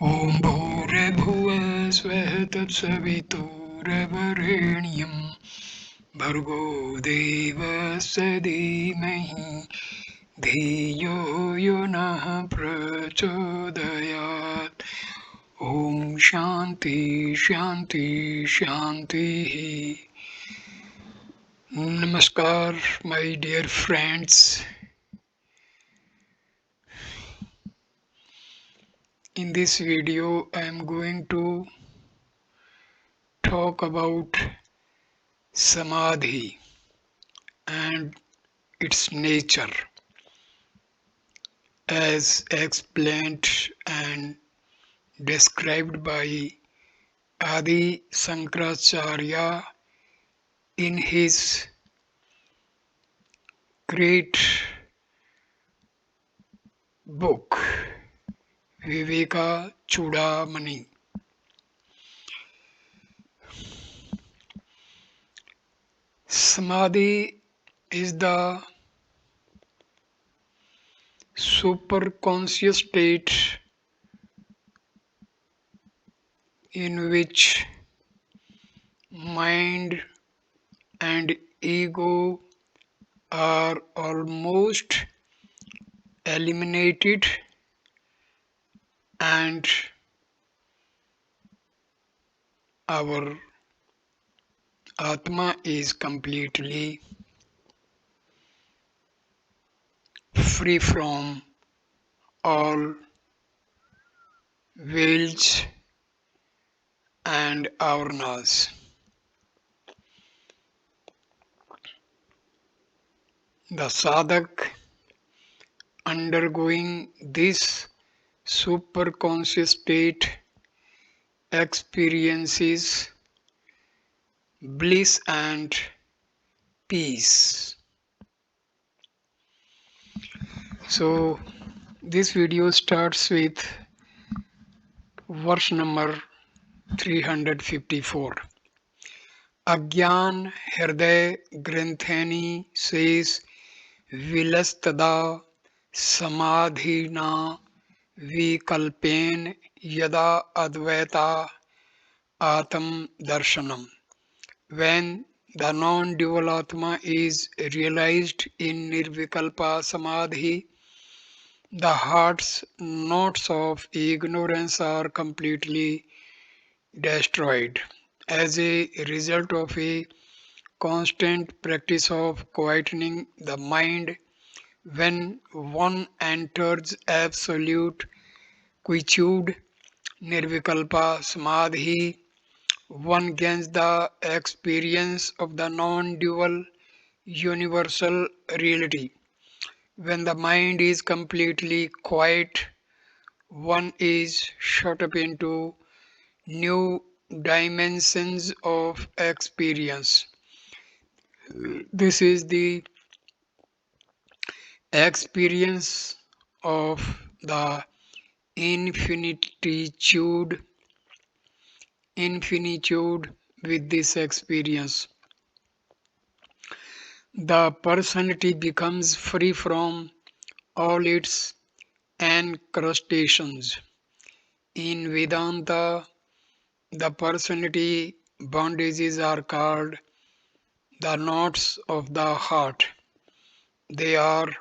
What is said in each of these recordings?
ॐ भूर्भुवः स्वः तत्सवितुर्वरेण्यं भर्गो देवस्य धीमहि धियो यो नः प्रचोदयात् ॐ शान्ति शान्ति शान्तिः. Namaskar, my dear friends. In this video, I am going to talk about Samadhi and its nature as explained and described by Adi Sankaracharya in his great book Viveka Chudamani. Samadhi is the superconscious state in which mind and ego are almost eliminated and our Atma is completely free from all veils and avarnas. The sadhak undergoing this superconscious state experiences bliss and peace. So this video starts with verse number 354. Agyan Hriday Granthani says Vilastada Samadhina Vikalpen Yada Advaita Atam Darshanam. When the non-dual Atma is realized in Nirvikalpa Samadhi, the heart's knots of ignorance are completely destroyed. As a result of a constant practice of quietening the mind, when one enters absolute quietude, nirvikalpa samadhi, one gains the experience of the non-dual universal reality. When the mind is completely quiet, one is shut up into new dimensions of experience. This is the experience of the infinitude. With this experience, the personality becomes free from all its encrustations. In Vedanta, the personality bondages are called the knots of the heart. They are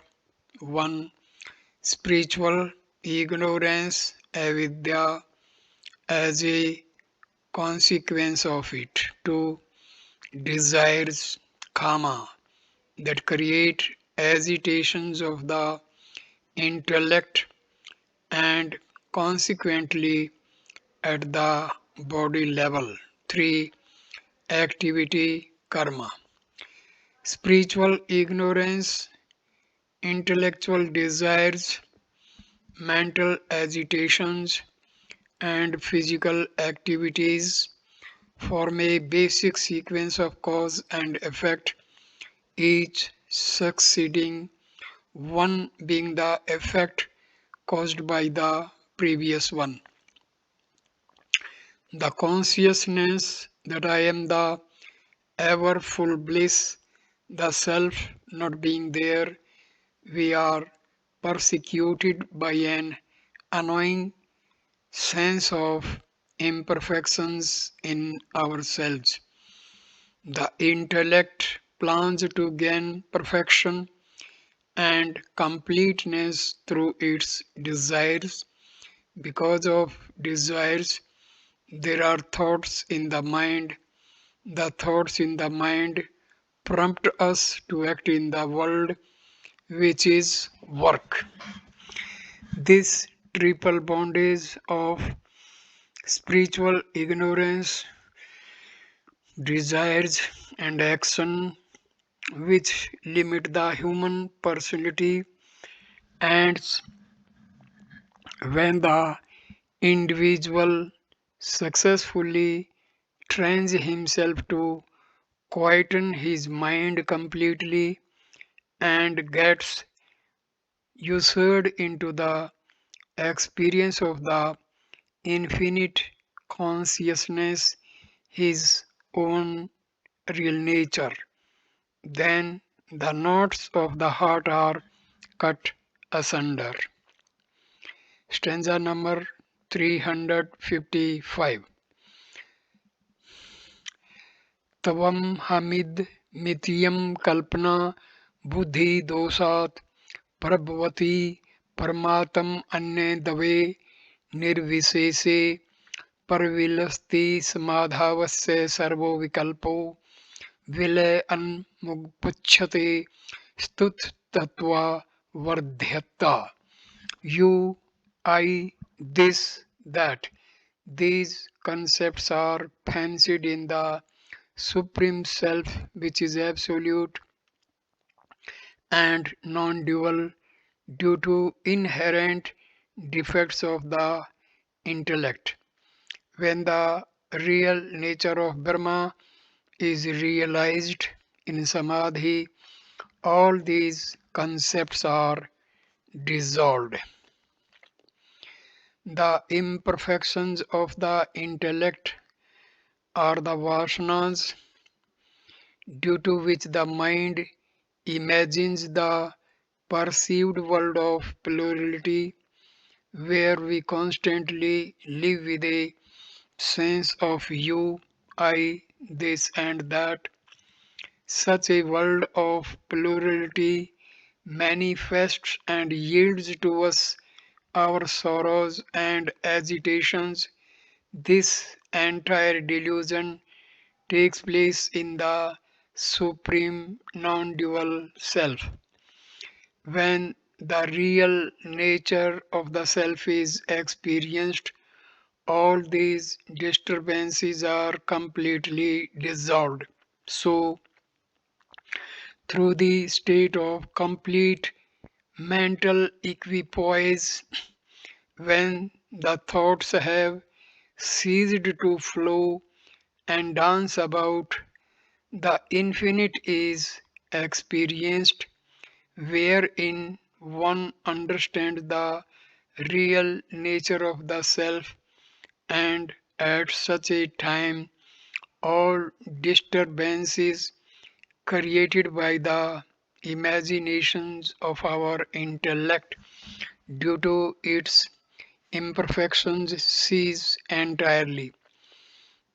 1. Spiritual ignorance, avidya, as a consequence of it. 2. Desires, kama, that create agitations of the intellect and consequently at the body level. 3. Activity, karma. Spiritual ignorance, intellectual desires, mental agitations, and physical activities form a basic sequence of cause and effect, each succeeding one being the effect caused by the previous one. The consciousness that I am the ever full bliss, the self not being there, we are persecuted by an annoying sense of imperfections in ourselves. The intellect plans to gain perfection and completeness through its desires. Because of desires, there are thoughts in the mind. The thoughts in the mind prompt us to act in the world, which is work. This triple bondage of spiritual ignorance, desires, and action, which limit the human personality, ends when the individual successfully trains himself to quieten his mind completely and gets ushered into the experience of the infinite consciousness, his own real nature. Then the knots of the heart are cut asunder. Stanza number 355. तवम Hamid मितियम कल्पना बुद्धि दोषात् प्रभवती परमात्म अन्य Dave निर्विशेषे परविलस्ति समाधावस्य servo विकल्पो विलय अन्मुपच्छते स्तुत तत्वा वर्ध्यता. You, I, this, that. These concepts are fancied in the Supreme Self, which is absolute and non dual due to inherent defects of the intellect. When the real nature of Brahma is realized in Samadhi, all these concepts are dissolved. The imperfections of the intellect are the vasanas due to which the mind imagines the perceived world of plurality where we constantly live with a sense of you, I, this and that. Such a world of plurality manifests and yields to us our sorrows and agitations. This entire delusion takes place in the supreme non dual self. When the real nature of the self is experienced, all these disturbances are completely dissolved. So, through the state of complete mental equipoise, when the thoughts have ceased to flow and dance about, the infinite is experienced, wherein one understands the real nature of the self, and at such a time all disturbances created by the imaginations of our intellect due to its imperfections cease entirely.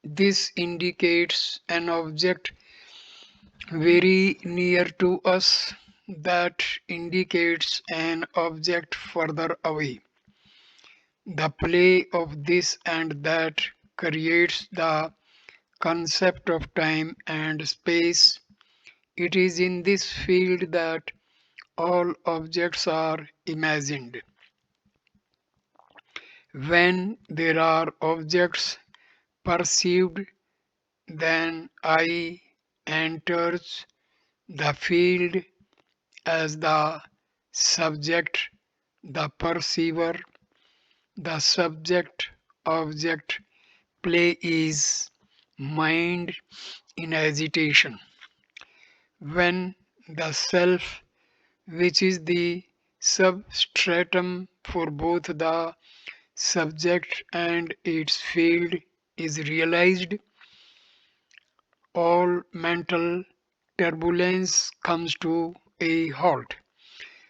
This indicates an object very near to us that indicates an object further away. The play of this and that creates the concept of time and space. It is in this field that all objects are imagined. When there are objects perceived, then I enters the field as the subject, the perceiver. The subject object play is mind in agitation. When the self, which is the substratum for both the subject and its field, is realized, all mental turbulence comes to a halt.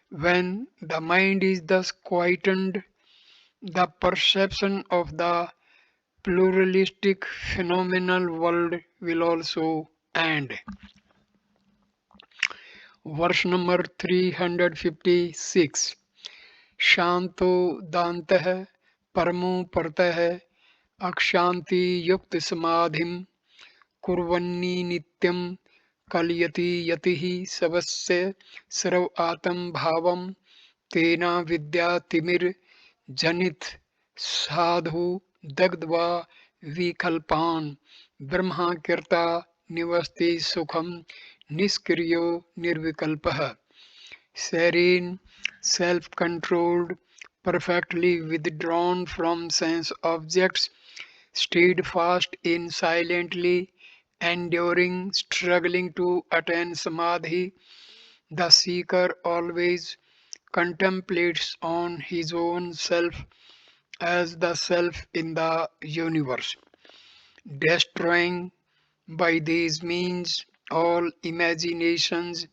When the mind is thus quietened, The perception of the pluralistic phenomenal world will also end. Verse number 356. Shanto दान्तः परमो परतः अक्षान्ति युक्त समाधिम कुर्वन्नि नित्यं कलयति यतिः सबस्य सर्व आत्म भावम तेना विद्यातिमिर जनित साधु दग्ध्वा विकल्पान् ब्रह्माकृता निवसति सुखम निष्क्रियो निर्विकल्पः. Serene, self-controlled, perfectly withdrawn from sense objects, steadfast in silently enduring, struggling to attain samadhi, the seeker always contemplates on his own self as the self in the universe, destroying by these means all imaginations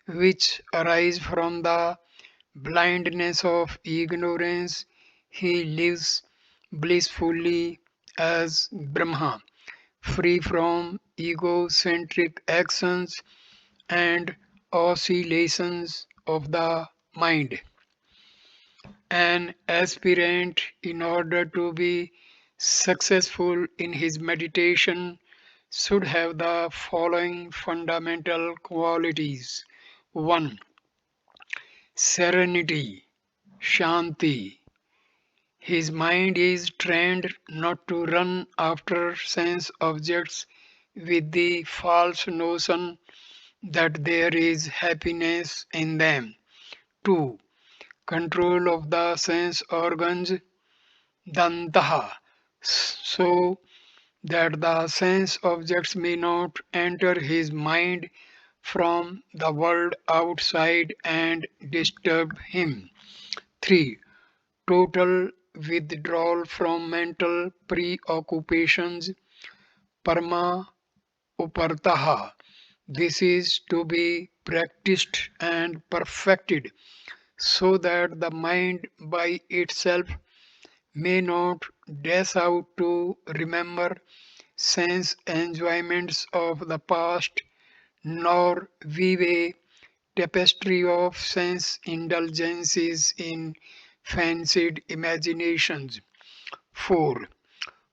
which arise from the blindness of ignorance. He lives blissfully as Brahma, free from egocentric actions and oscillations of the mind. An aspirant, in order to be successful in his meditation, should have the following fundamental qualities. 1. Serenity, Shanti. His mind is trained not to run after sense objects with the false notion that there is happiness in them. 2. Control of the sense organs, dantaha, so that the sense objects may not enter his mind from the world outside and disturb him. 3. Total withdrawal from mental preoccupations, parma upartaha. This is to be practiced and perfected so that the mind by itself may not dash out to remember sense enjoyments of the past, nor weave a tapestry of sense indulgences in fancied imaginations. 4.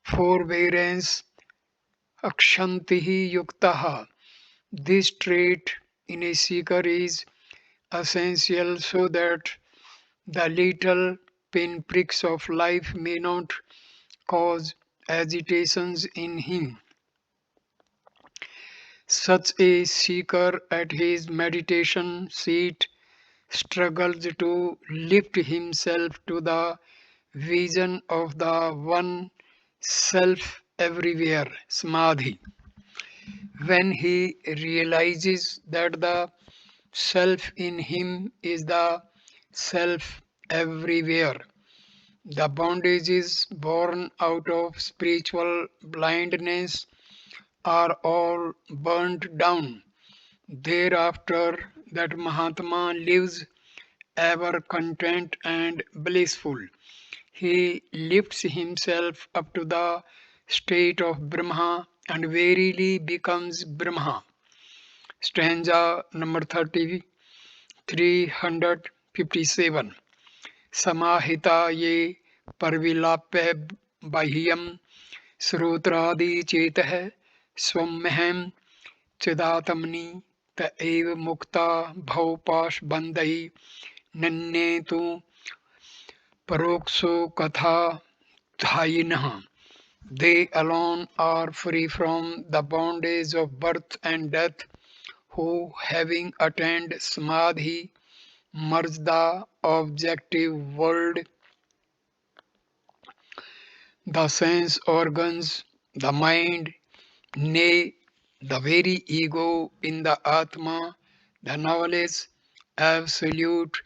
Forbearance, akshantihi yuktaha. This trait in a seeker is essential so that the little pinpricks of life may not cause agitations in him. Such a seeker at his meditation seat struggles to lift himself to the vision of the one self everywhere, samadhi. When he realizes that the self in him is the self everywhere, the bondages born out of spiritual blindness are all burnt down. Thereafter, that Mahatma lives ever content and blissful. He lifts himself up to the state of Brahma and verily becomes Brahma. Stanza number 30, 357. Samahita ye parvilapya bahyam srotradi chetah swamhem चिदात्मनि त एव मुक्ता भवपाश बंधई नन्हे तु परोक्षो कथा धायिनः. They alone are free from the bondage of birth and death, who, having attained samadhi, merge the objective world, the sense organs, the mind, nay, the very ego in the Atma, the knowledge absolute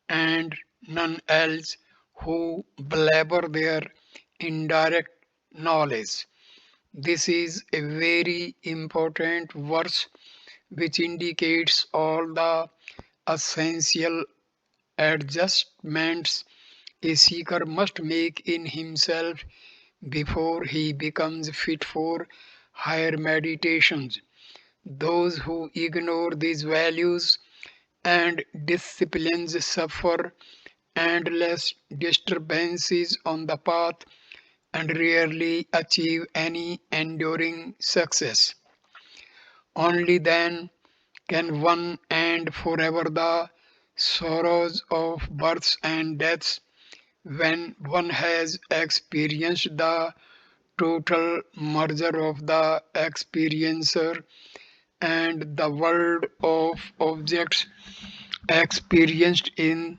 and none else, who blabber their indirect knowledge. This is a very important verse which indicates all the essential adjustments a seeker must make in himself before he becomes fit for higher meditations. Those who ignore these values and disciplines suffer endless disturbances on the path and rarely achieve any enduring success. Only then can one end forever the sorrows of births and deaths when one has experienced the total merger of the experiencer and the world of objects experienced in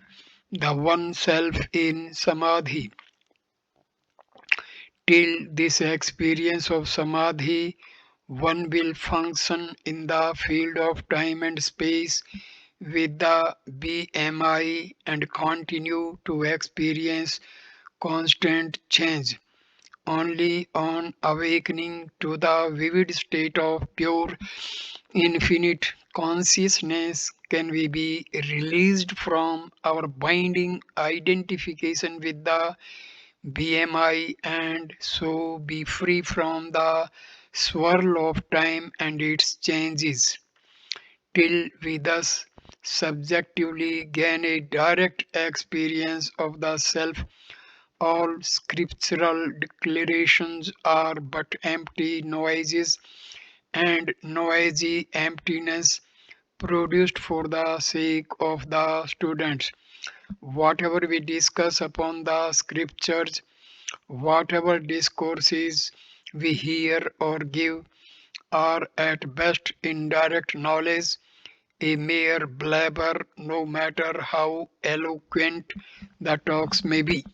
the oneself in samadhi. Till this experience of samadhi, one will function in the field of time and space with the BMI and continue to experience constant change. Only on awakening to the vivid state of pure infinite consciousness can we be released from our binding identification with the BMI and so be free from the swirl of time and its changes, till we thus subjectively gain a direct experience of the self. All scriptural declarations are but empty noises and noisy emptiness produced for the sake of the students. Whatever we discuss upon the scriptures, whatever discourses we hear or give, are at best indirect knowledge, a mere blabber, no matter how eloquent the talks may be.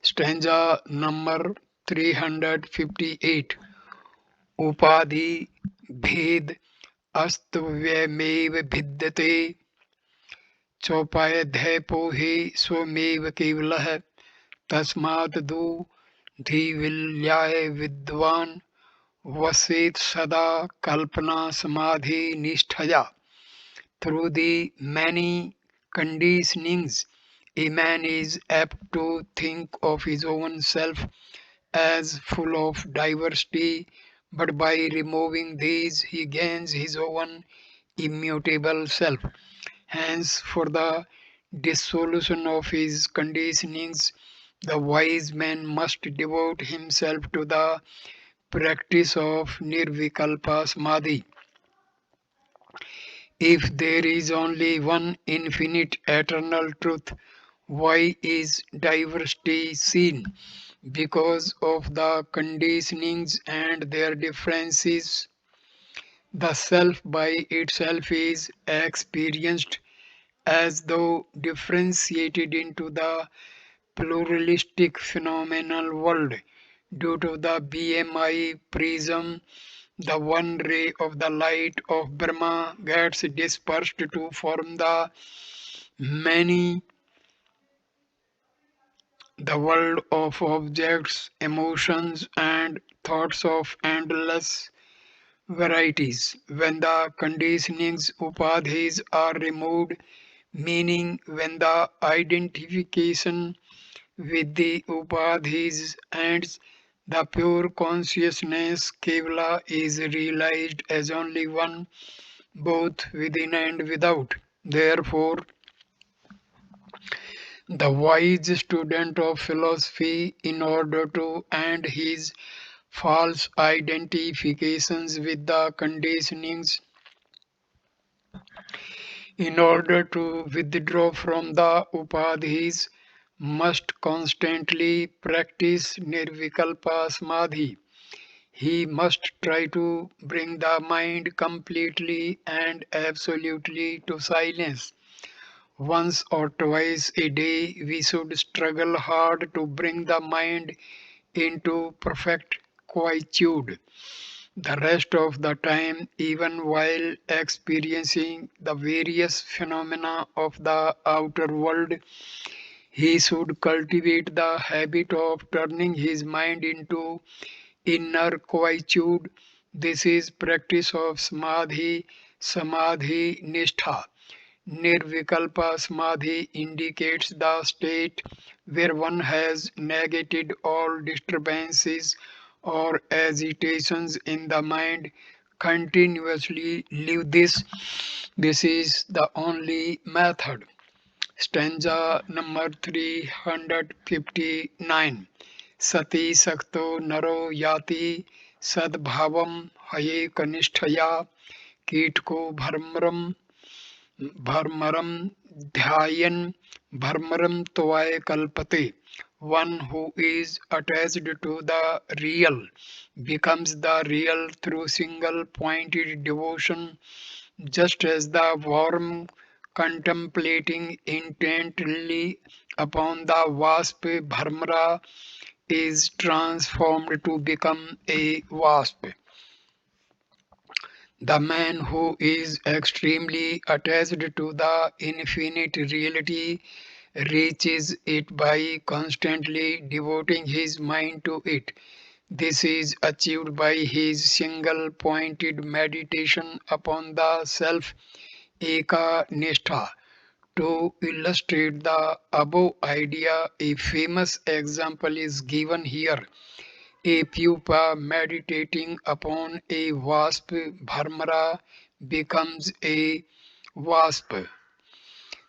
Stanza number 358. उपाधि भेद अस्तव्यमेव भिद्यते चौपाध्यायपो हि स्वमेव केवलः तस्मात् दूधिविल्याय विद्वान् वसेत् सदा कल्पना समाधि निष्ठया. Through the many conditionings, a man is apt to think of his own self as full of diversity, but by removing these, he gains his own immutable self. Hence, for the dissolution of his conditionings, the wise man must devote himself to the practice of nirvikalpa samadhi. If there is only one infinite eternal truth, why is diversity seen? Because of the conditionings and their differences, the self by itself is experienced as though differentiated into the pluralistic phenomenal world. Due to the BMI prism, the one ray of the light of Brahma gets dispersed to form the many, the world of objects, emotions, and thoughts of endless varieties. When the conditionings upadhis are removed, meaning when the identification with the upadhis ends, the pure consciousness Kevala is realized as only one, both within and without. Therefore, the wise student of philosophy, in order to end his false identifications with the conditionings, in order to withdraw from the upadhis, must constantly practice nirvikalpa samadhi. He must try to bring the mind completely and absolutely to silence. Once or twice a day, we should struggle hard to bring the mind into perfect quietude. The rest of the time, even while experiencing the various phenomena of the outer world, he should cultivate the habit of turning his mind into inner quietude. This is practice of samadhi, samadhi nishtha. Nirvikalpa Samadhi indicates the state where one has negated all disturbances or agitations in the mind. Continuously live this. This is the only method. Stanza number 359. Sati Sakto Naro Yati Sadbhavam Haye Kanishthaya Kitko Bharmaram Dhyayan Bharmaram Toy Kalpate. One who is attached to the real becomes the real through single pointed devotion, just as the worm contemplating intently upon the wasp Bharmara is transformed to become a wasp. The man who is extremely attached to the infinite reality reaches it by constantly devoting his mind to it. This is achieved by his single pointed meditation upon the self Eka Nishtha. To illustrate the above idea, a famous example is given here. A pupa meditating upon a wasp Bharmara becomes a wasp.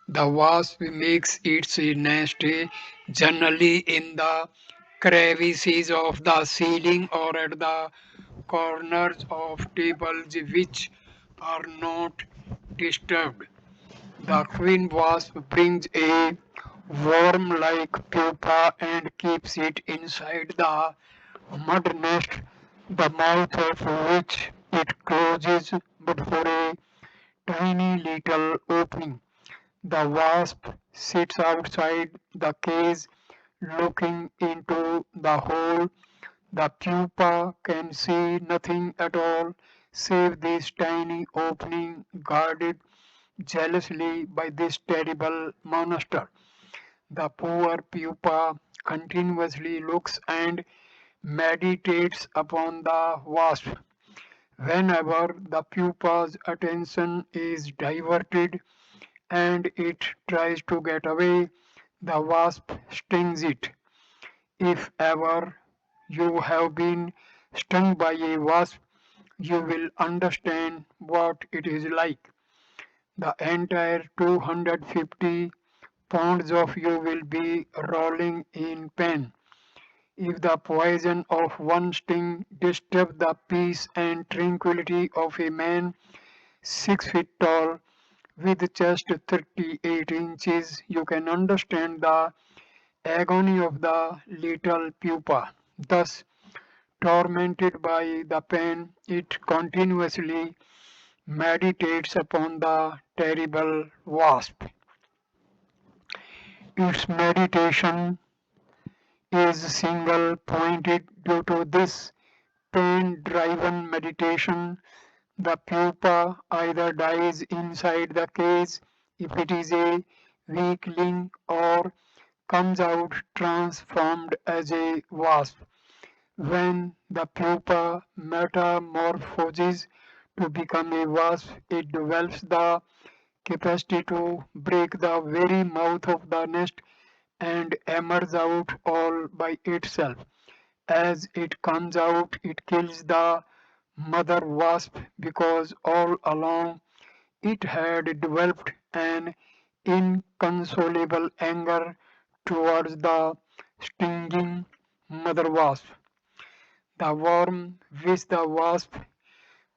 The wasp makes its nest generally in the crevices of the ceiling or at the corners of tables which are not disturbed. The queen wasp brings a worm-like pupa and keeps it inside the mud nest, the mouth of which it closes but for a tiny little opening. The wasp sits outside the cage looking into the hole. The pupa can see nothing at all save this tiny opening guarded jealously by this terrible monster. The poor pupa continuously looks and meditates upon the wasp. Whenever the pupa's attention is diverted and it tries to get away, the wasp stings it. If ever you have been stung by a wasp, you will understand what it is like. The entire 250 pounds of you will be rolling in pain. If the poison of one sting disturbs the peace and tranquility of a man 6 feet tall with just 38 inches, you can understand the agony of the little pupa. Thus, tormented by the pain, it continuously meditates upon the terrible wasp. Its meditation is single pointed. Due to this pain driven meditation, the pupa either dies inside the cage if it is a weakling or comes out transformed as a wasp. When the pupa metamorphoses to become a wasp, it develops the capacity to break the very mouth of the nest and emerge out all by itself. As it comes out, it kills the mother wasp because all along it had developed an inconsolable anger towards the stinging mother wasp. The worm which the wasp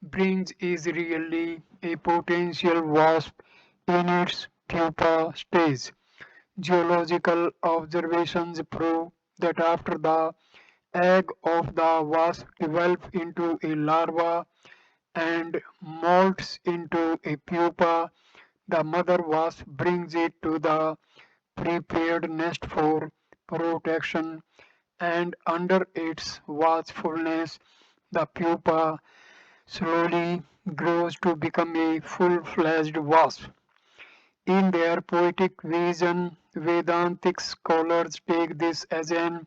brings is really a potential wasp in its pupa stage. Geological observations prove that after the egg of the wasp develops into a larva and molts into a pupa, the mother wasp brings it to the prepared nest for protection, and under its watchfulness, the pupa slowly grows to become a full-fledged wasp. In their poetic vision, Vedantic scholars take this as an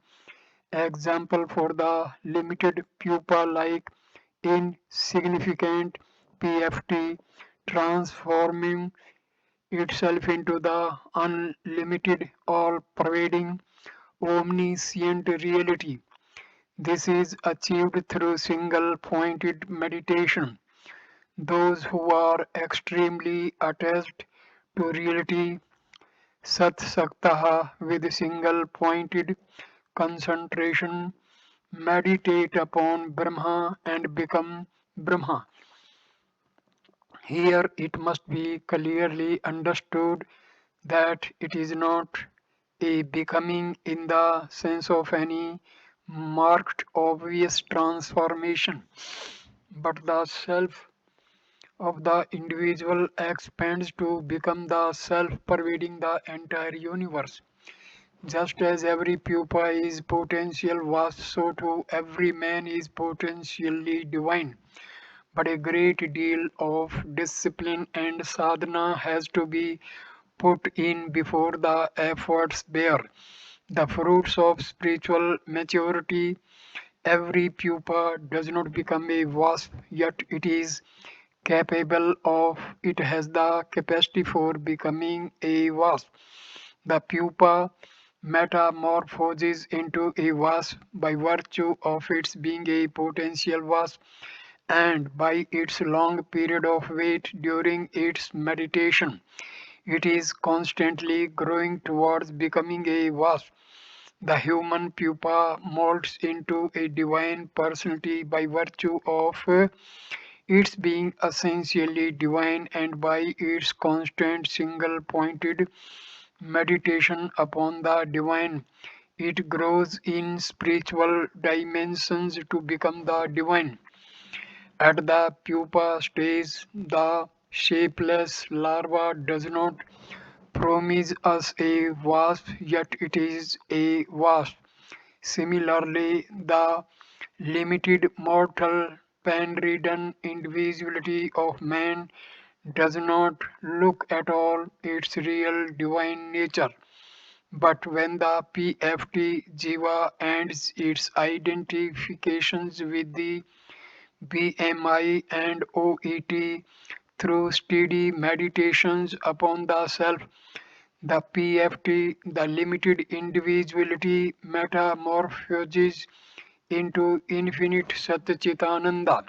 example for the limited pupa-like insignificant PFT transforming itself into the unlimited, all-pervading, omniscient reality. This is achieved through single-pointed meditation. Those who are extremely attached to reality, Satsaktaha, with single-pointed concentration, meditate upon Brahma and become Brahma. Here it must be clearly understood that it is not a becoming in the sense of any marked obvious transformation, but the self of the individual expands to become the self pervading the entire universe. Just as every pupa is potential vast, so too every man is potentially divine. But a great deal of discipline and sadhana has to be put in before the efforts bear the fruits of spiritual maturity. Every pupa does not become a wasp, yet it has the capacity for becoming a wasp. The pupa metamorphoses into a wasp by virtue of its being a potential wasp and by its long period of wait during its meditation. It is constantly growing towards becoming a wasp. The human pupa molds into a divine personality by virtue of its being essentially divine and by its constant single pointed meditation upon the divine. It grows in spiritual dimensions to become the divine. At the pupa stage, the shapeless larva does not promise us a wasp, yet it is a wasp. Similarly, the limited mortal pan-ridden individuality of man does not look at all its real divine nature. But when the PFT Jiva ends its identifications with the BMI and OET through steady meditations upon the self, the PFT, the limited individuality, metamorphoses into infinite Satchitananda.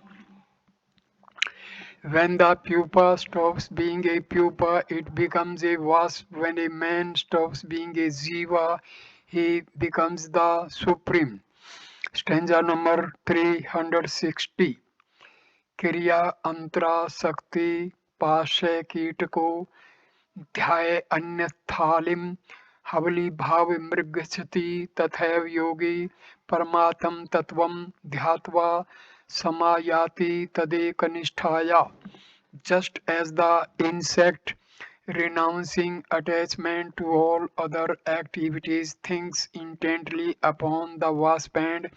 When the pupa stops being a pupa, it becomes a wasp. When a man stops being a jiva, he becomes the supreme. Stanza number 360. क्रिया अंतरा शक्ति पाशय कीट को ध्याय अन्यथालिम हवली भाव मृगछति तथैव योगी परमात्म तत्वम ध्यात्वा समायाति तदेकनिष्ठाया. Just as the insect, renouncing attachment to all other activities, thinks intently upon the wasp and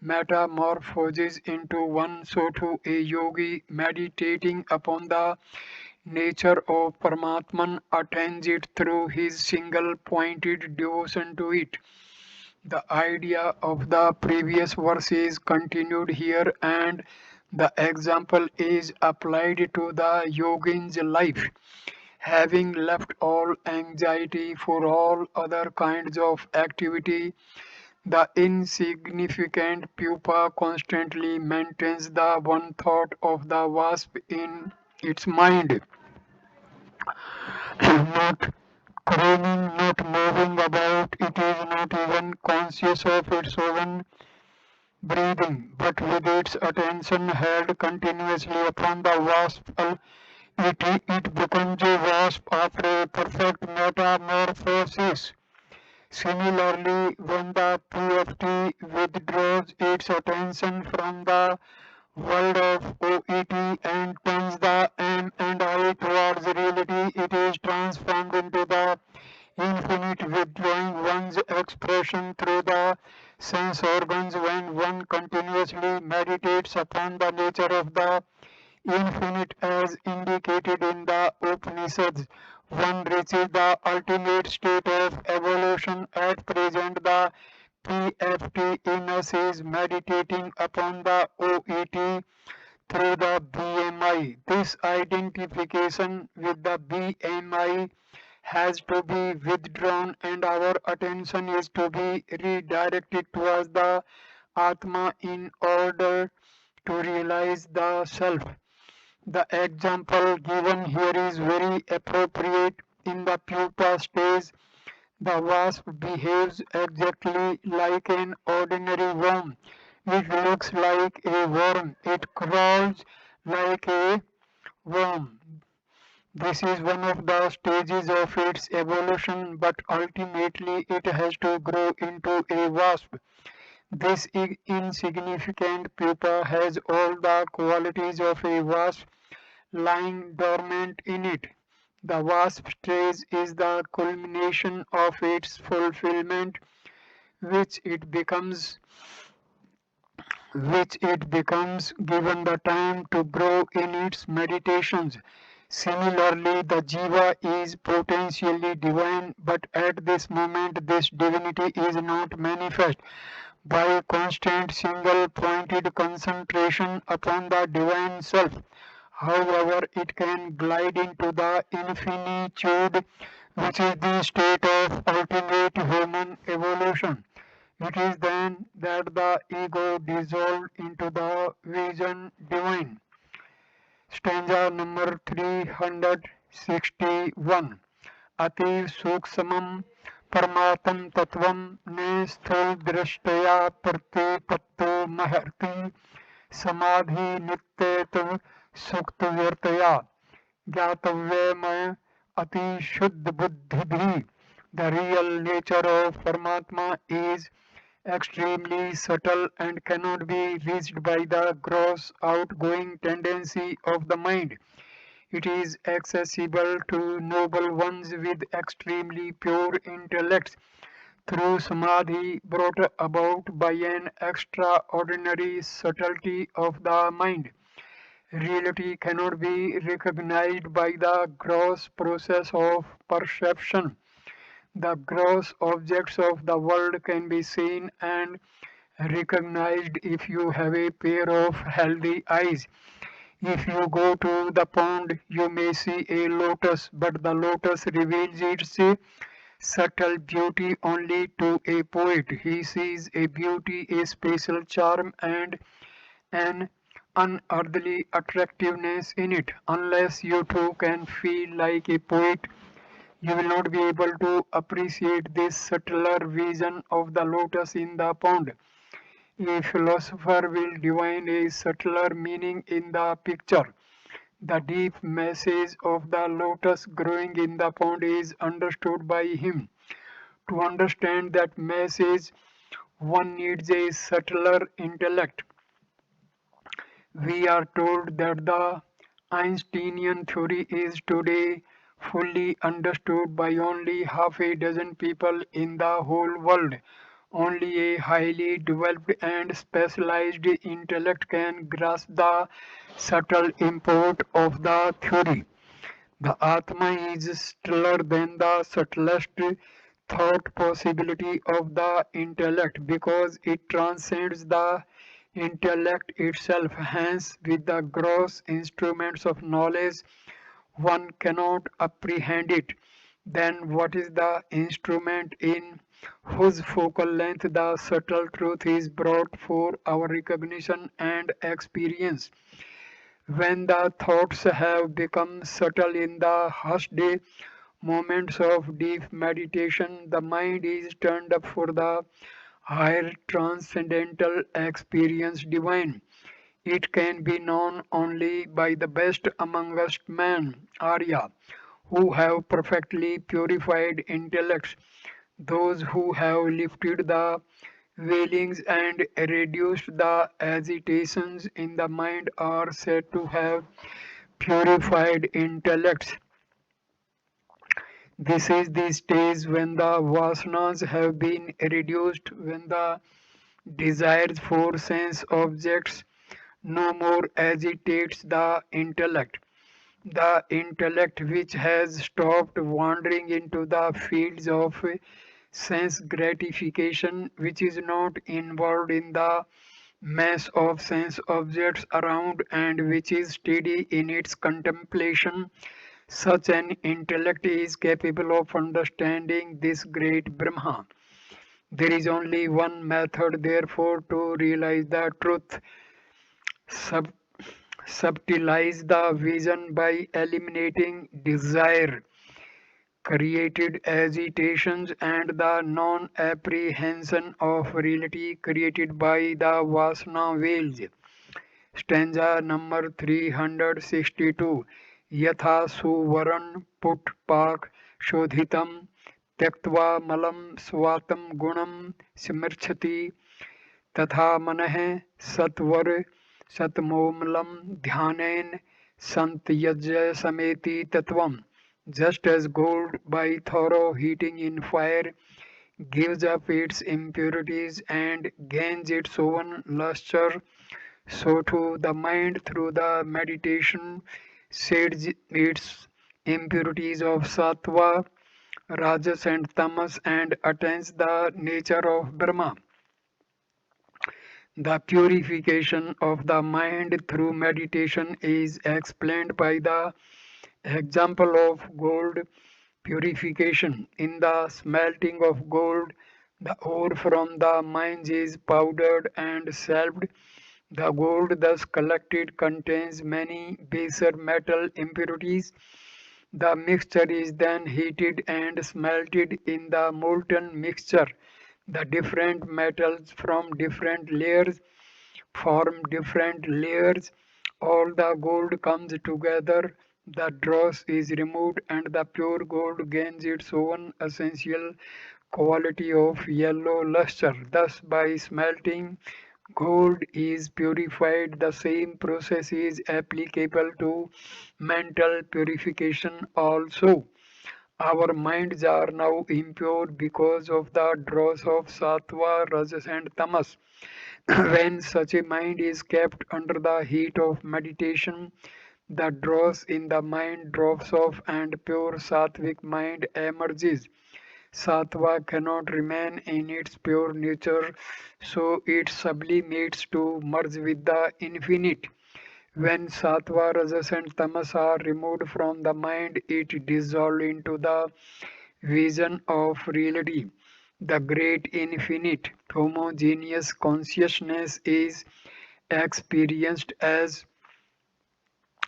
metamorphoses into one, so too a yogi meditating upon the nature of Paramatman attains it through his single pointed devotion to it. The idea of the previous verse is continued here and the example is applied to the yogin's life. Having left all anxiety for all other kinds of activity, the insignificant pupa constantly maintains the one thought of the wasp in its mind, not groaning, not moving about, it is not even conscious of its own breathing, but with its attention held continuously upon the wasp, it becomes a wasp after a perfect metamorphosis. Similarly, when the PFT withdraws its attention from the world of OET and turns the M and I towards reality, it is transformed into the infinite, withdrawing one's expression through the sense organs. When one continuously meditates upon the nature of the infinite as indicated in the Upanishads, one reaches the ultimate state of evolution. At present, the PFT in us is meditating upon the OET through the BMI. This identification with the BMI has to be withdrawn and our attention is to be redirected towards the Atma in order to realize the self. The example given here is very appropriate. In the pupa stage, the wasp behaves exactly like an ordinary worm. It looks like a worm. It crawls like a worm. This is one of the stages of its evolution, but ultimately it has to grow into a wasp. This insignificant pupa has all the qualities of a wasp lying dormant in it. The wasp stage is the culmination of its fulfillment, which it becomes given the time to grow in its meditations. Similarly, the jiva is potentially divine, but at this moment this divinity is not manifest by constant single-pointed concentration upon the divine self. However, it can glide into the infinitude, which is the state of ultimate human evolution. It is then that the ego dissolved into the vision divine. Stanza number 361. Ativ Suksamam Parmatam Tattvam Ne Sthul Drishtaya Pratipatto Maharti Samadhi Nityetu Suktavirtaya Gyatavya Ati Shuddha Buddhi. The real nature of Paramatma is extremely subtle and cannot be reached by the gross outgoing tendency of the mind. It is accessible to noble ones with extremely pure intellects through samadhi brought about by an extraordinary subtlety of the mind. Reality cannot be recognized by the gross process of perception. The gross objects of the world can be seen and recognized if you have a pair of healthy eyes. If you go to the pond, you may see a lotus, but the lotus reveals its subtle beauty only to a poet. He sees a beauty, a special charm, and an unearthly attractiveness in it. Unless you too can feel like a poet, you will not be able to appreciate this subtler vision of the lotus in the pond. A philosopher will divine a subtler meaning in the picture. The deep message of the lotus growing in the pond is understood by him. To understand that message, one needs a subtler intellect. We are told that the Einsteinian theory is today fully understood by only half a dozen people in the whole world. Only a highly developed and specialized intellect can grasp the subtle import of the theory. The Atma is subtler than the subtlest thought possibility of the intellect because it transcends the intellect itself. Hence, with the gross instruments of knowledge, one cannot apprehend it. Then, what is the instrument in whose focal length the subtle truth is brought for our recognition and experience? When the thoughts have become subtle in the hushed moments of deep meditation, the mind is turned up for the higher transcendental experience divine. It can be known only by the best among us men, Arya, who have perfectly purified intellects. Those who have lifted the veilings and reduced the agitations in the mind are said to have purified intellects. This is the stage when the vasanas have been reduced, when the desires for sense objects no more agitates the intellect. The intellect which has stopped wandering into the fields of sense gratification, which is not involved in the mass of sense objects around and which is steady in its contemplation, such an intellect is capable of understanding this great Brahma. There is only one method, therefore, to realize the truth. Sub- Subtilize the vision by eliminating desire, created agitations, and the non-apprehension of reality created by the Vasana veils. Stanza number 362. Yatha suvaran putpak shodhitam tyaktva malam swatam gunam simirchati तथा मनः सत्वर सतमोमलम ध्यानेन संत्यज्य समेति तत्वम. Just as gold by thorough heating in fire gives up its impurities and gains its own luster, so too the mind through the meditation sheds its impurities of sattva, rajas and tamas and attains the nature of Brahma. The purification of the mind through meditation is explained by the example of gold purification. In the smelting of gold, the ore from the mines is powdered and salved. The gold thus collected contains many baser metal impurities. The mixture is then heated and smelted in the molten mixture. The different metals from different layers form different layers. All the gold comes together, the dross is removed, and the pure gold gains its own essential quality of yellow luster. Thus, by smelting, gold is purified. The same process is applicable to mental purification also. Our minds are now impure because of the dross of sattva, rajas, and tamas. When such a mind is kept under the heat of meditation, the dross in the mind drops off and pure sattvic mind emerges. Sattva cannot remain in its pure nature, so it sublimates to merge with the infinite. When sattva, rajas, and tamas are removed from the mind, it dissolves into the vision of reality. The great infinite homogeneous consciousness is experienced as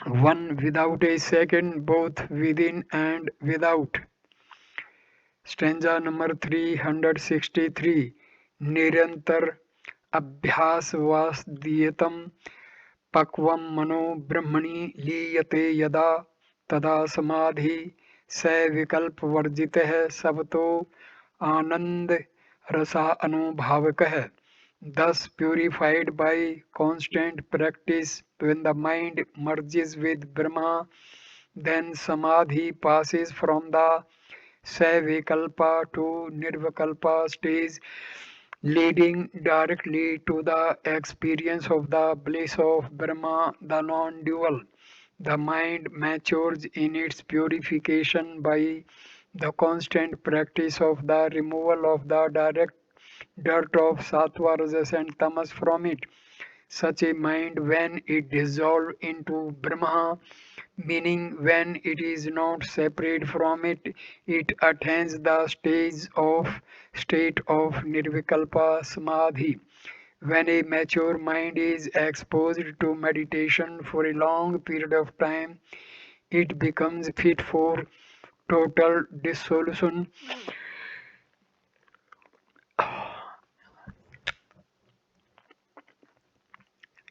one without a second, both within and without. Stanza number 363. Nirantar abhyas vasdiyatam पक्वं मनो ब्रह्मणि लीयते यदा तदा समाधि स विकल्पवर्जितः सबतो आनंद रसा अनुभावकः. Thus purified by constant practice, when the mind merges with Brahma, then samadhi passes from the savikalpa to nirvikalpa stage, leading directly to the experience of the bliss of Brahma, the non dual. The mind matures in its purification by the constant practice of the removal of the direct dirt of sattva, rajas, and tamas from it. Such a mind, when it dissolves into Brahma, meaning when it is not separate from it, it attains the state of nirvikalpa samadhi. When a mature mind is exposed to meditation for a long period of time, it becomes fit for total dissolution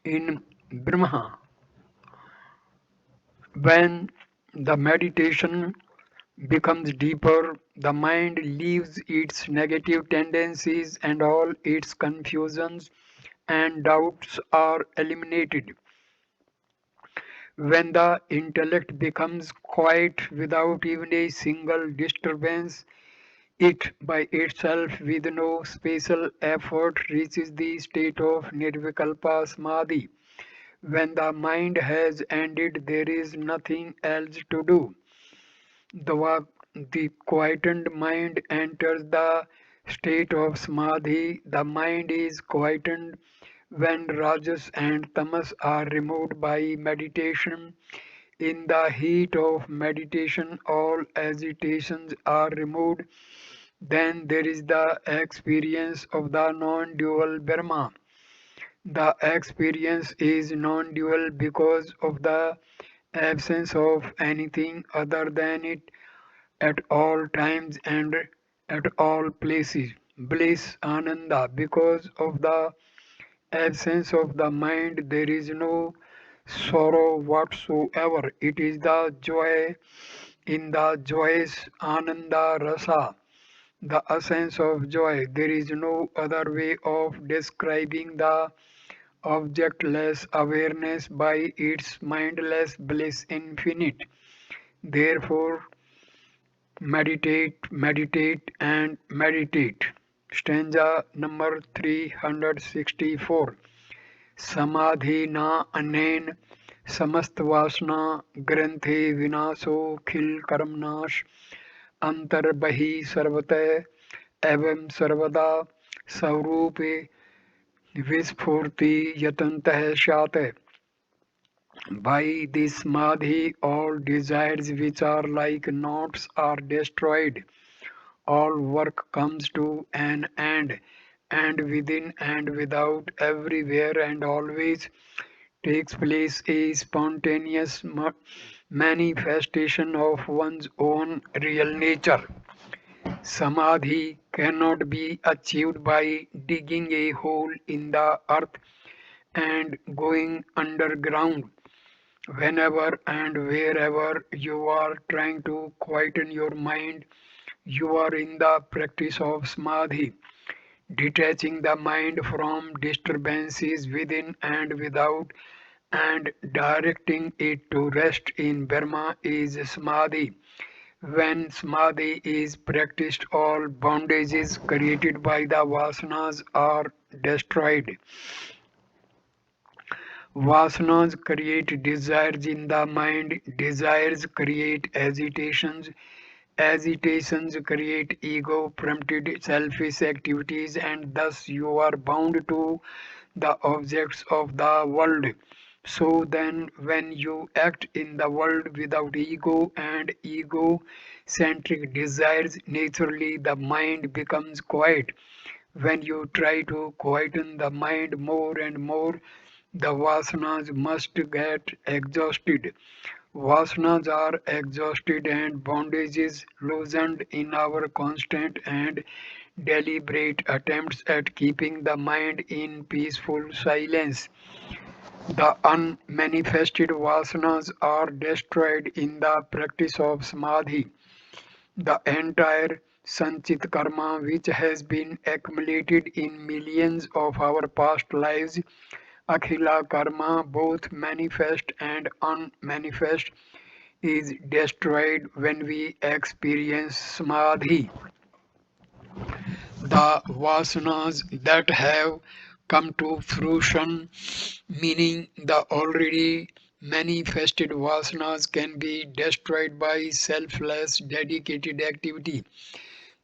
in Brahma. When the meditation becomes deeper, the mind leaves its negative tendencies and all its confusions and doubts are eliminated. When the intellect becomes quiet without even a single disturbance, it by itself, with no special effort, reaches the state of nirvikalpa samadhi. When the mind has ended, there is nothing else to do. The quietened mind enters the state of samadhi. The mind is quietened When rajas and tamas are removed by meditation, in the heat of meditation all agitations are removed, then there is the experience of the non-dual Brahma. The experience is non-dual because of the absence of anything other than it at all times and at all places. Bliss Ananda, because of the absence of the mind, there is no sorrow whatsoever. It is the joy in the joyous Ananda Rasa, the essence of joy. There is no other way of describing the objectless awareness by its mindless bliss infinite. Therefore, meditate, meditate, and meditate. Stanza number 364. Samadhi na anen समस्त वासना ग्रंथे विनाशो खिल कर्मनाश अंतर बहि सर्वतः एवं सर्वदा स्वरूपे विस्फूर्ति यतन्तः स्यात्. By this samadhi all desires which are like knots are destroyed, all work comes to an end, and within and without, everywhere and always takes place a spontaneous manifestation of one's own real nature. Samadhi cannot be achieved by digging a hole in the earth and going underground. Whenever and wherever you are trying to quieten your mind, you are in the practice of samadhi. Detaching the mind from disturbances within and without and directing it to rest in Brahma is samadhi. When samadhi is practiced, all bondages created by the vasanas are destroyed. Vasanas create desires in the mind, desires create agitations, agitations create ego prompted selfish activities, and thus you are bound to the objects of the world. So then, when you act in the world without ego and ego centric desires, naturally the mind becomes quiet. When you try to quieten the mind more and more, the vasanas must get exhausted. Vasanas are exhausted and bondages loosened in our constant and deliberate attempts at keeping the mind in peaceful silence. The unmanifested vasanas are destroyed in the practice of samadhi. The entire sanchit karma which has been accumulated in millions of our past lives, akhila karma, both manifest and unmanifest, is destroyed when we experience samadhi. The vasanas that have come to fruition, meaning the already manifested vasanas, can be destroyed by selfless, dedicated activity.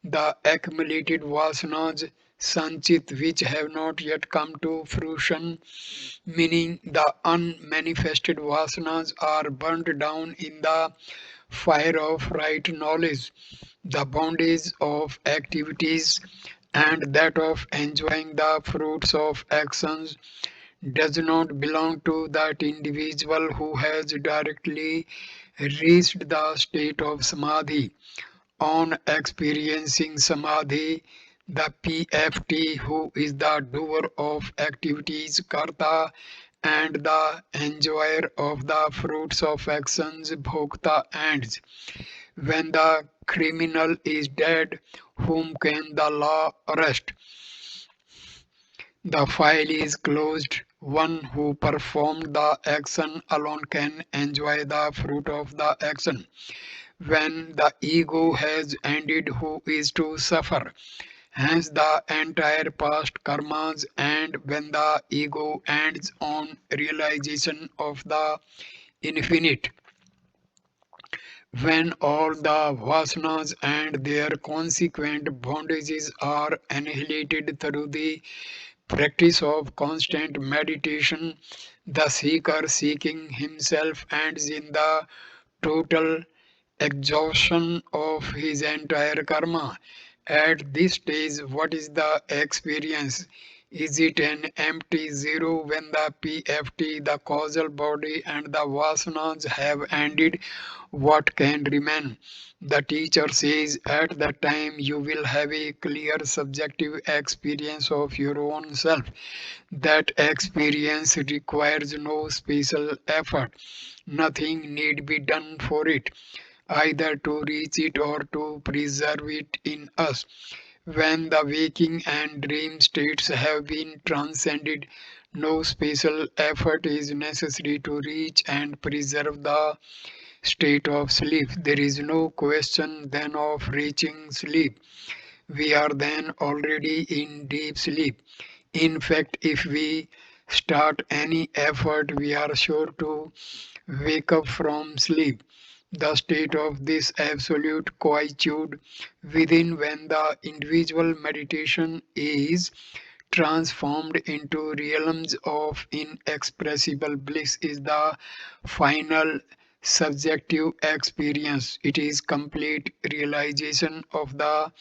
The accumulated vasanas, sanchit, which have not yet come to fruition, meaning the unmanifested vasanas, are burned down in the fire of right knowledge. The bondage of activities and that of enjoying the fruits of actions does not belong to that individual who has directly reached the state of samadhi. On experiencing samadhi, the PFT, who is the doer of activities, karta, and the enjoyer of the fruits of actions, bhokta, ends. When the criminal is dead, whom can the law arrest? The file is closed. One who performed the action alone can enjoy the fruit of the action. When the ego has ended, who is to suffer? Hence the entire past karmas, and when the ego ends on realization of the infinite, when all the vasanas and their consequent bondages are annihilated through the practice of constant meditation, the seeker seeking himself ends in the total exhaustion of his entire karma. At this stage, what is the experience? Is it an empty zero when the PFT, the causal body, and the vasanas have ended? What can remain? The teacher says at that time you will have a clear subjective experience of your own self. That experience requires no special effort. Nothing need be done for it, either to reach it or to preserve it in us. When the waking and dream states have been transcended, no special effort is necessary to reach and preserve the state of sleep. There is no question then of reaching sleep. We are then already in deep sleep. In fact, if we start any effort, we are sure to wake up from sleep. The state of this absolute quietude within when the individual meditation is transformed into realms of inexpressible bliss is the final subjective experience. It is complete realization of the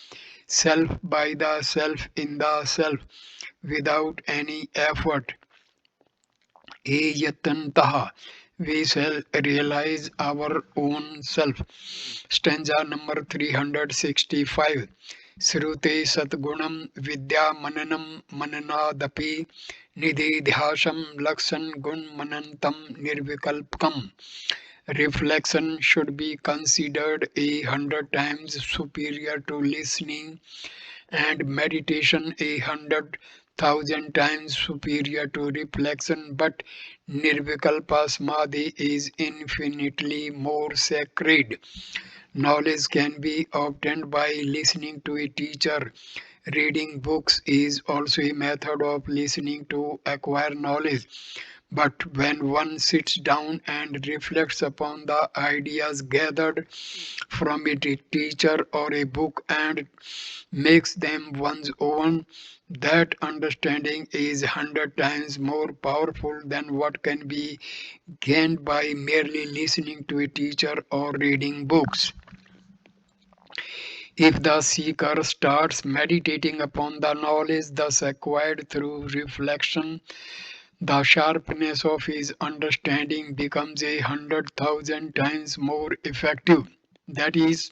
self by the self in the self without any effort. Yatantaha, we shall realize our own self. Stanza number 365. Srute Satgunam Vidya Mananam Mananadapi Nidhi Dhyasam Laksan Gun Manantam Nirvikalpam. Reflection should be considered 100 times superior to listening, and meditation 100,000 times superior to reflection, but nirvikalpa samadhi is infinitely more sacred. Knowledge can be obtained by listening to a teacher. Reading books is also a method of listening to acquire knowledge. But when one sits down and reflects upon the ideas gathered from a teacher or a book and makes them one's own, that understanding is 100 times more powerful than what can be gained by merely listening to a teacher or reading books. If the seeker starts meditating upon the knowledge thus acquired through reflection, the sharpness of his understanding becomes 100,000 times more effective. That is,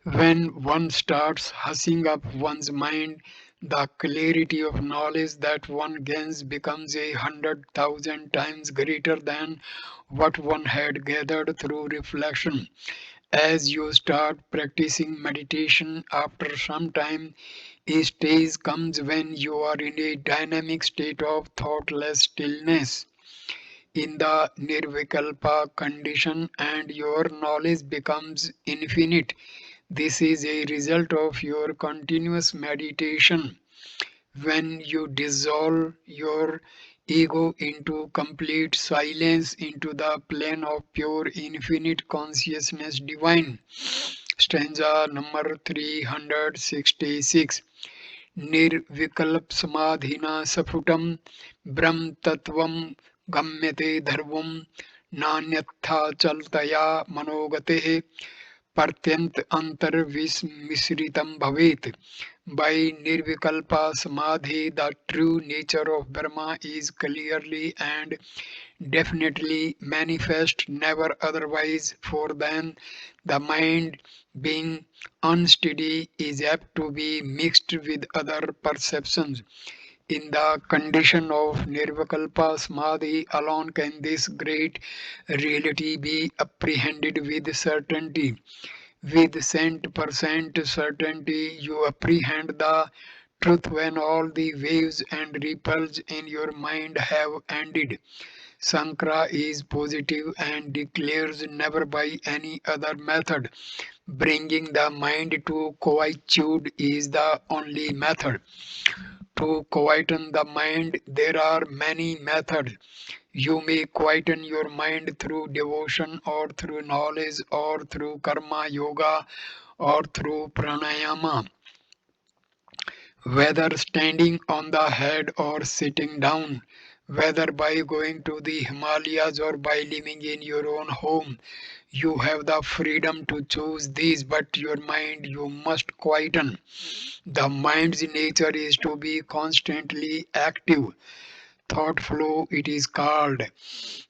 when one starts hushing up one's mind, the clarity of knowledge that one gains becomes 100,000 times greater than what one had gathered through reflection. As you start practicing meditation, after some time, a stage comes when you are in a dynamic state of thoughtless stillness in the nirvikalpa condition, and your knowledge becomes infinite. This is a result of your continuous meditation. When you dissolve your ego into complete silence into the plane of pure infinite consciousness divine. Stanza number 366. Nirvikalp samadhina safutam brahm tattvam gamyate dharvam nanyatha chaltaya manogate Partyant antar misritam bhavet. By nirvikalpa samadhi, the true nature of Brahma is clearly and definitely manifest, never otherwise, for then the mind, being unsteady, is apt to be mixed with other perceptions. In the condition of nirvikalpa samadhi alone can this great reality be apprehended with certainty. With cent% certainty, you apprehend the truth when all the waves and ripples in your mind have ended. Sankara is positive and declares never by any other method. Bringing the mind to quietude is the only method. To quieten the mind, there are many methods. You may quieten your mind through devotion or through knowledge or through karma yoga or through pranayama. whether standing on the head or sitting down, whether by going to the Himalayas or by living in your own home. You have the freedom to choose these, but your mind you must quieten. The mind's nature is to be constantly active. Thought flow it is called.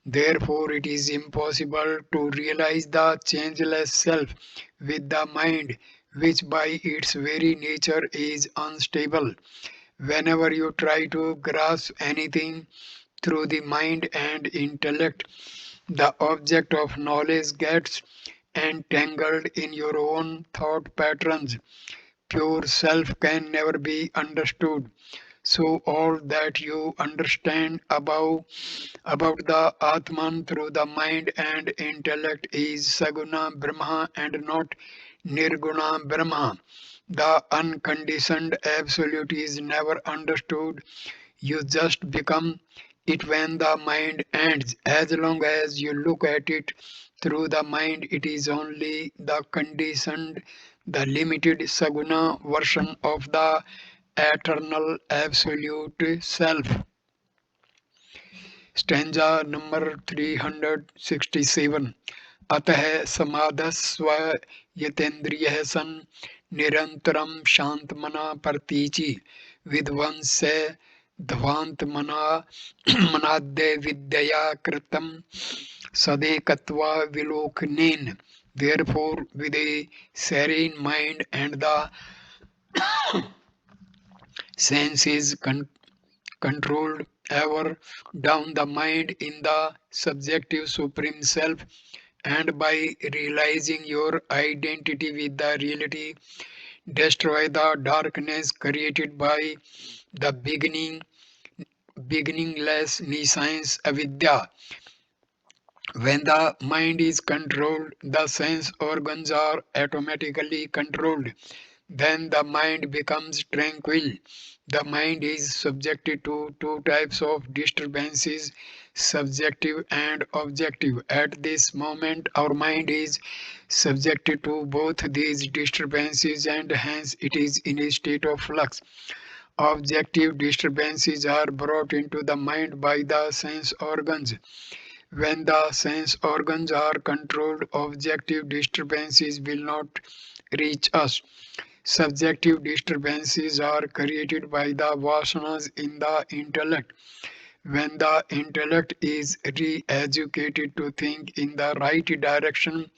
Therefore, it is impossible to realize the changeless self with the mind, which by its very nature is unstable. Whenever you try to grasp anything through the mind and intellect, the object of knowledge gets entangled in your own thought patterns. Pure self can never be understood. So all that you understand about the Atman through the mind and intellect is Saguna Brahma and not Nirguna Brahma. The unconditioned absolute is never understood. You just become it when the mind ends. As long as you look at it through the mind, it is only the conditioned, the limited Saguna version of the eternal absolute self. Stanza number 367. अतः समाधस्व यतेन्द्रियः सन् निरन्तरं शान्तमना प्रतीचि विध्वंसे ध्वान्तमना मनाद्य विद्यया कृतं सदेकत्वा विलोकनेन. Therefore, with a serene mind and the senses controlled ever down the mind in the subjective supreme self, and by realizing your identity with the reality, destroy the darkness created by the beginningless nescience avidya. When the mind is controlled, the sense organs are automatically controlled. Then the mind becomes tranquil. The mind is subjected to two types of disturbances, subjective and objective. At this moment, our mind is subjected to both these disturbances and hence it is in a state of flux. Objective disturbances are brought into the mind by the sense organs. When the sense organs are controlled, objective disturbances will not reach us. Subjective disturbances are created by the vasanas in the intellect. When the intellect is re-educated to think in the right direction,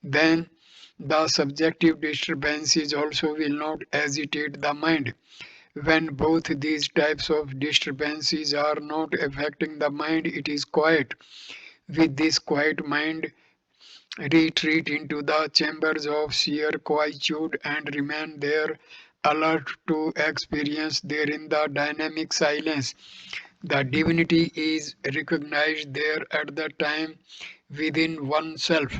then the subjective disturbances also will not agitate the mind. When both these types of disturbances are not affecting the mind, it is quiet. With this quiet mind, retreat into the chambers of sheer quietude and remain there, alert to experience therein the dynamic silence. The divinity is recognized there at the time within oneself.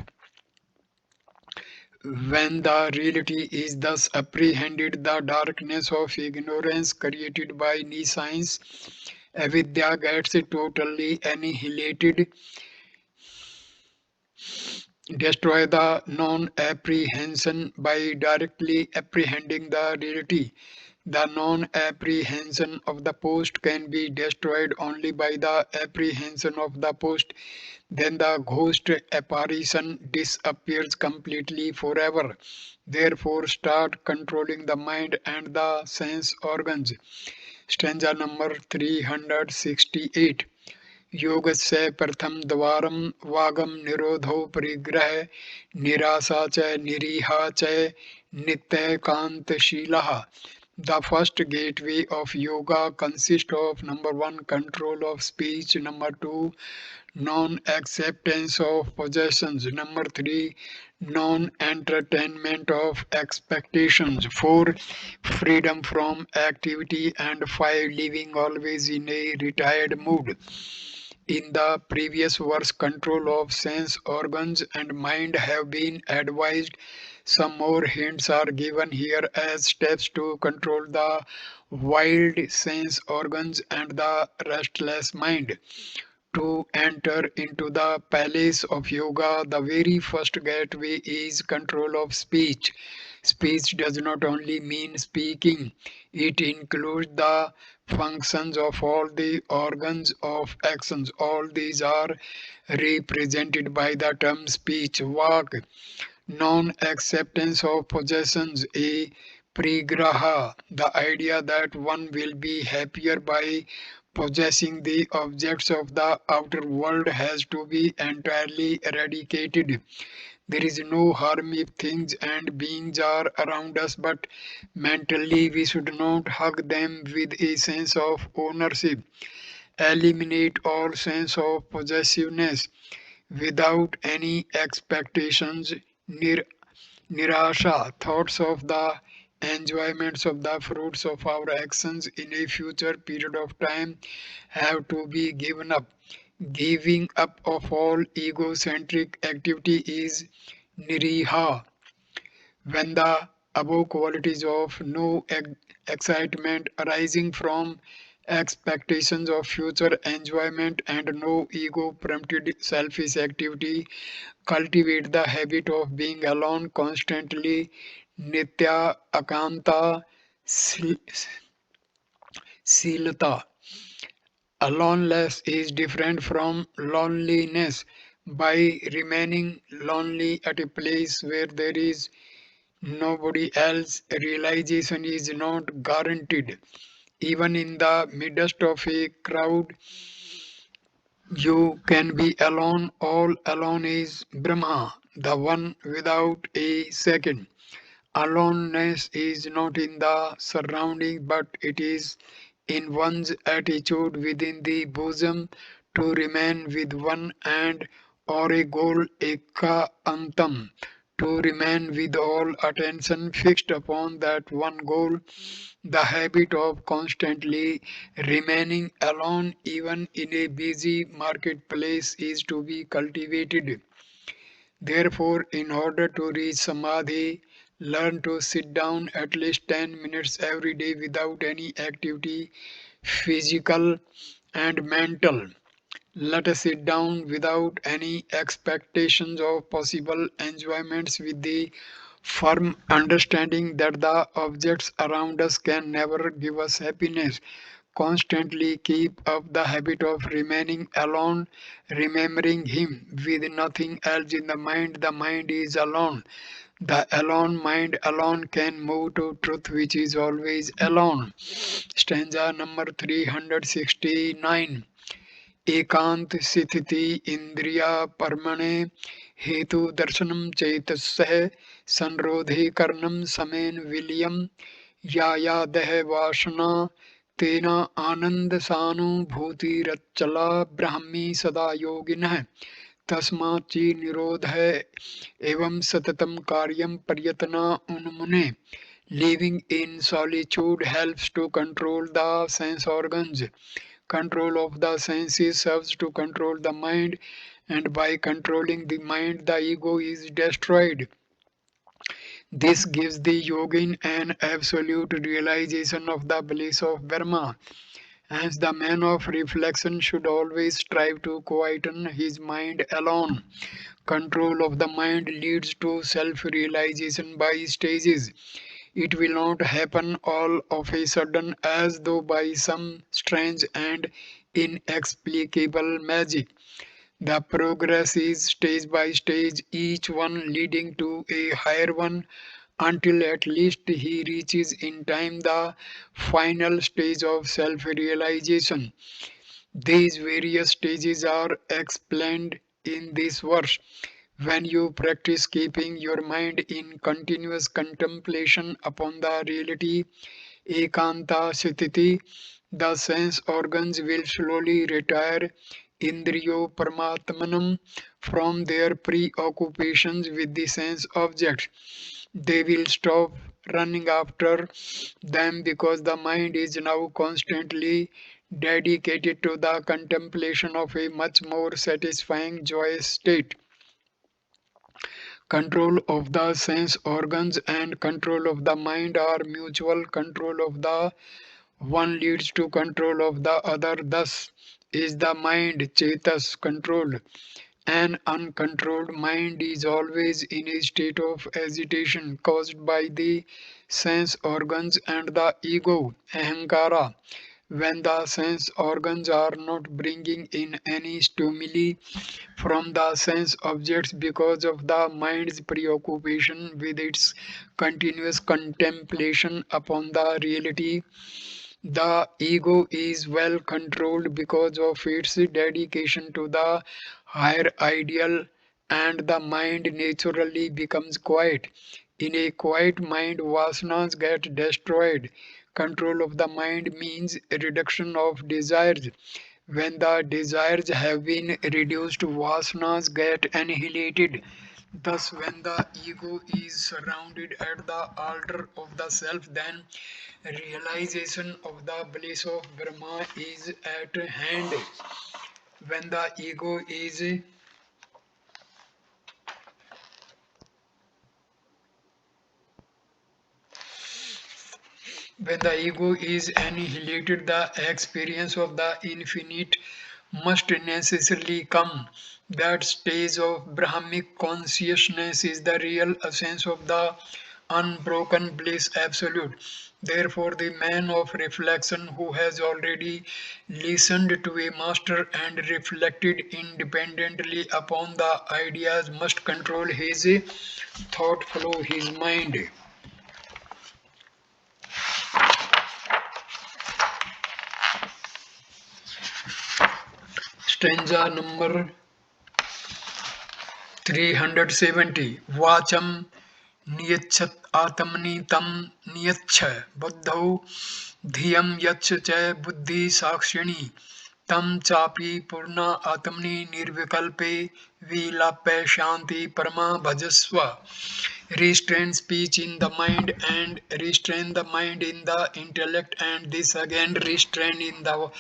When the reality is thus apprehended, the darkness of ignorance created by nescience, avidya gets totally annihilated. Destroy the non-apprehension by directly apprehending the reality. The non-apprehension of the post can be destroyed only by the apprehension of the post. Then the ghost apparition disappears completely forever. Therefore, start controlling the mind and the sense organs. Stanza number 368. योगस्य प्रथम द्वारम वागम निरोधो परिग्रह निराशा च निरीहा च नित्यकांतशीलः. The first gateway of yoga consists of number one, control of speech, number two, non-acceptance of possessions, number three, non-entertainment of expectations, four, freedom from activity, and five, living always in a retired mood. In the previous verse, control of sense organs and mind have been advised. Some more hints are given here as steps to control the wild sense organs and the restless mind. To enter into the palace of yoga, the very first gateway is control of speech. Speech does not only mean speaking, It includes the functions of all the organs of actions. All these are represented by the term speech, vak, non-acceptance of possessions, a prigraha, the idea that one will be happier by possessing the objects of the outer world has to be entirely eradicated. There is no harm if things and beings are around us, but mentally we should not hug them with a sense of ownership. Eliminate all sense of possessiveness without any expectations. Nirasha, thoughts of the enjoyments of the fruits of our actions in a future period of time have to be given up. Giving up of all egocentric activity is niriha. When the above qualities of no excitement arising from expectations of future enjoyment and no ego prompted selfish activity cultivate the habit of being alone constantly, nitya akanta silata. Aloneness is different from loneliness. By remaining lonely at a place where there is nobody else, realization is not guaranteed. Even in the midst of a crowd, you can be alone. All alone is Brahma, the one without a second. Aloneness is not in the surroundings, but it is in one's attitude within the bosom to remain with one and or a goal eka antam, to remain with all attention fixed upon that one goal. The habit of constantly remaining alone even in a busy marketplace is to be cultivated. Therefore, in order to reach samadhi, learn to sit down at least 10 minutes every day without any activity, physical and mental. Let us sit down without any expectations of possible enjoyments with the firm understanding that the objects around us can never give us happiness. Constantly keep up the habit of remaining alone, remembering Him with nothing else in the mind. The mind is alone. The alone mind alone can move to truth which is always alone. Stanza number 369. एकांत स्थिति इंद्रिया परमणे हेतु दर्शनम चैतस्य संरोधे Karnam समेन William या दह वासना तेना आनंद सानुभूतिरच्चला ब्राह्मी सदा योगिनः तस्माच्चि निरोध है एवं सततम कार्यम प्रयत्न उन्मुने. Living in solitude helps to control the sense organs. Control of the senses serves to control the mind, and by controlling the mind, the ego is destroyed. This gives the yogin an absolute realization of the bliss of Brahma. Hence, the man of reflection should always strive to quieten his mind alone. Control of the mind leads to self realization by stages. It will not happen all of a sudden as though by some strange and inexplicable magic. The progress is stage by stage, each one leading to a higher one until at least he reaches in time the final stage of self realization. These various stages are explained in this verse. When you practice keeping your mind in continuous contemplation upon the reality, ekanta sthiti, the sense organs will slowly retire indriyo paramatmanam from their preoccupations with the sense objects. They will stop running after them because the mind is now constantly dedicated to the contemplation of a much more satisfying joyous state. Control of the sense organs and control of the mind are mutual. Control of the one leads to control of the other. Thus is the mind chetas controlled. An uncontrolled mind is always in a state of agitation caused by the sense organs and the ego, ahankara. When the sense organs are not bringing in any stimuli from the sense objects because of the mind's preoccupation with its continuous contemplation upon the reality, the ego is well controlled because of its dedication to the higher ideal, and the mind naturally becomes quiet. In a quiet mind, vasanas get destroyed. Control of the mind means reduction of desires. When the desires have been reduced, vasanas get annihilated. Thus, when the ego is surrounded at the altar of the self, then realization of the bliss of Brahma is at hand. When the ego is When the ego is annihilated, the experience of the infinite must necessarily come. That stage of Brahmic consciousness is the real essence of the unbroken bliss absolute. Therefore, the man of reflection who has already listened to a master and reflected independently upon the ideas must control his thought flow, his mind. Stanza number 370. Vacham niyachat atmani tam niyachha buddhau dhiyam yach cha buddhi sakshini tam chapi purna atmani nirvikalpe vilape shanti parama bhajasva. Restrain speech in the mind and restrain the mind in the intellect, and this again restrain in the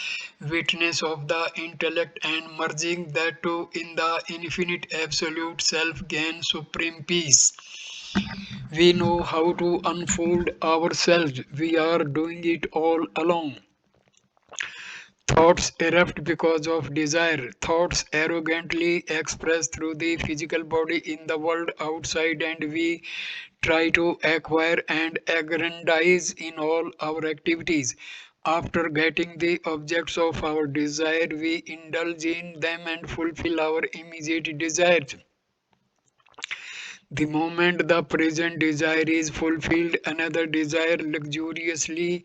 witness of the intellect, and merging the two in the infinite absolute self gain supreme peace. We know how to unfold ourselves. We are doing it all along. Thoughts erupt because of desire. Thoughts arrogantly express through the physical body in the world outside, and we try to acquire and aggrandize in all our activities. After getting the objects of our desire, we indulge in them and fulfill our immediate desires. The moment the present desire is fulfilled, another desire luxuriously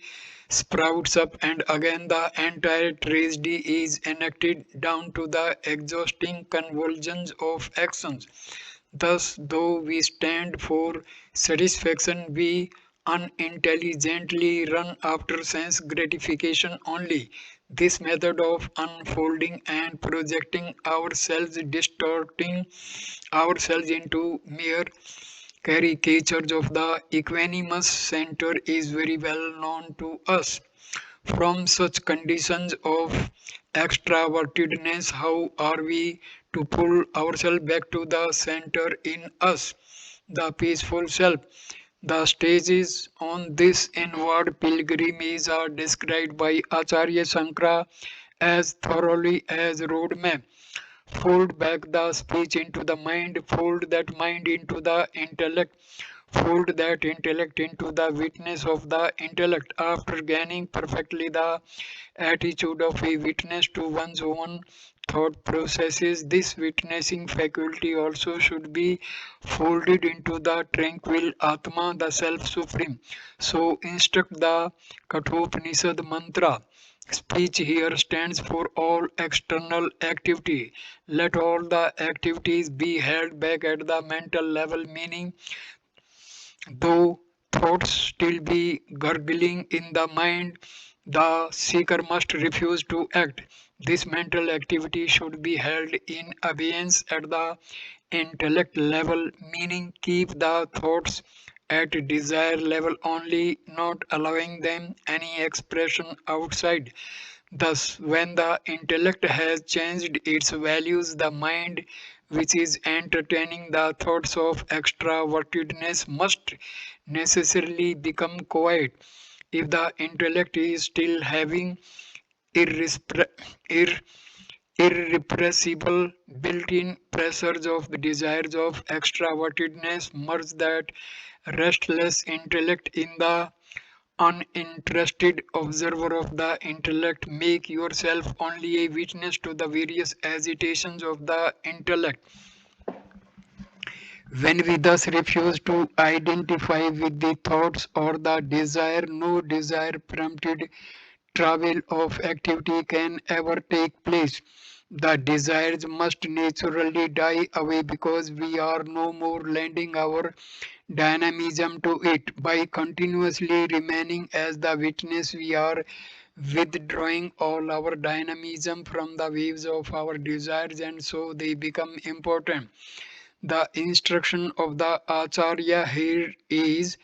sprouts up, and again the entire tragedy is enacted down to the exhausting convulsions of actions. Thus, though we stand for satisfaction, we unintelligently run after sense gratification only. This method of unfolding and projecting ourselves, distorting ourselves into mere caricatures of the equanimous center, is very well known to us. From such conditions of extravertedness, how are we to pull ourselves back to the center in us, the peaceful self? The stages on this inward pilgrimage are described by Acharya Sankara as thoroughly as roadmap. Fold back the speech into the mind, fold that mind into the intellect, fold that intellect into the witness of the intellect. After gaining perfectly the attitude of a witness to one's own thought processes, this witnessing faculty also should be folded into the tranquil Atma, the Self Supreme. So instruct the Kathopanishad mantra. Speech here stands for all external activity. Let all the activities be held back at the mental level, meaning though thoughts still be gurgling in the mind, the seeker must refuse to act. This mental activity should be held in abeyance at the intellect level, meaning keep the thoughts at desire level only, not allowing them any expression outside. Thus, when the intellect has changed its values, the mind, which is entertaining the thoughts of extravertedness, must necessarily become quiet. If the intellect is still having irrespre- irrepressible built-in pressures of the desires of extravertedness merge that restless intellect in the uninterested observer of the intellect. Make yourself only a witness to the various agitations of the intellect. When we thus refuse to identify with the thoughts or the desire, no desire prompted travel of activity can ever take place. The desires must naturally die away because we are no more lending our dynamism to it. By continuously remaining as the witness, we are withdrawing all our dynamism from the waves of our desires, and so they become important. The instruction of the Acharya here is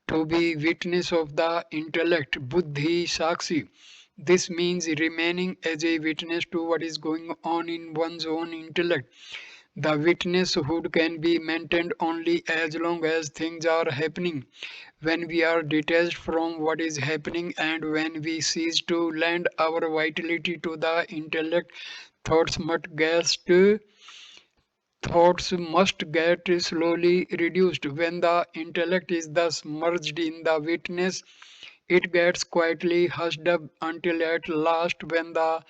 to be witness of the intellect, buddhi sakshi. This means remaining as a witness to what is going on in one's own intellect. The witnesshood can be maintained only as long as things are happening. When we are detached from what is happening and when we cease to lend our vitality to the intellect, thoughts must get thoughts must get slowly reduced. When the intellect is thus merged in the witness, it gets quietly hushed up until at last, when the